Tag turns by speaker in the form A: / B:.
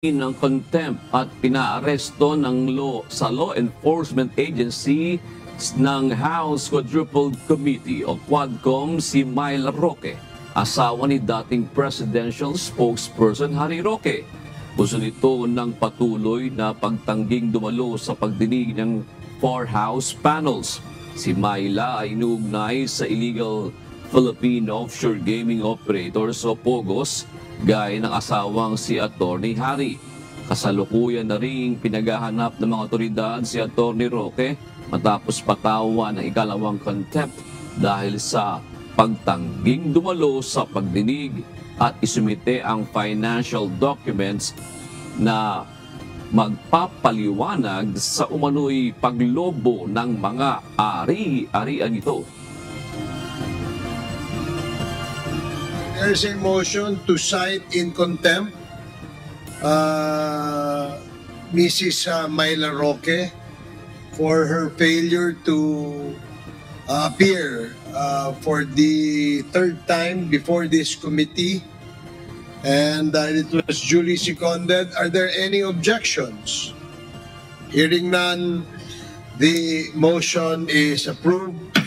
A: ng contempt at pinaaresto ng sa Law Enforcement Agency ng House Quadruple Committee o Quadcom si Myla Roque, asawa ni dating presidential spokesperson Harry Roque. Gusto nito ng patuloy na pagtangging dumalo sa pagdinig ng 4 House panels. Si Myla ay inuugnay sa illegal Philippine Offshore Gaming Operators o POGOS gaya ng asawang si Atty. Harry. Kasalukuyan na ring pinaghahanap ng mga otoridad si Atty. Roque matapos patawan ng ikalawang contempt dahil sa pagtangging dumalo sa pagdinig at isumite ang financial documents na magpapaliwanag sa umano'y paglobo ng mga ari-arian ito.
B: There's a motion to cite in contempt Mrs. Myla Roque for her failure to appear for the 3rd time before this committee, and it was duly seconded. Are there any objections? Hearing none, the motion is approved.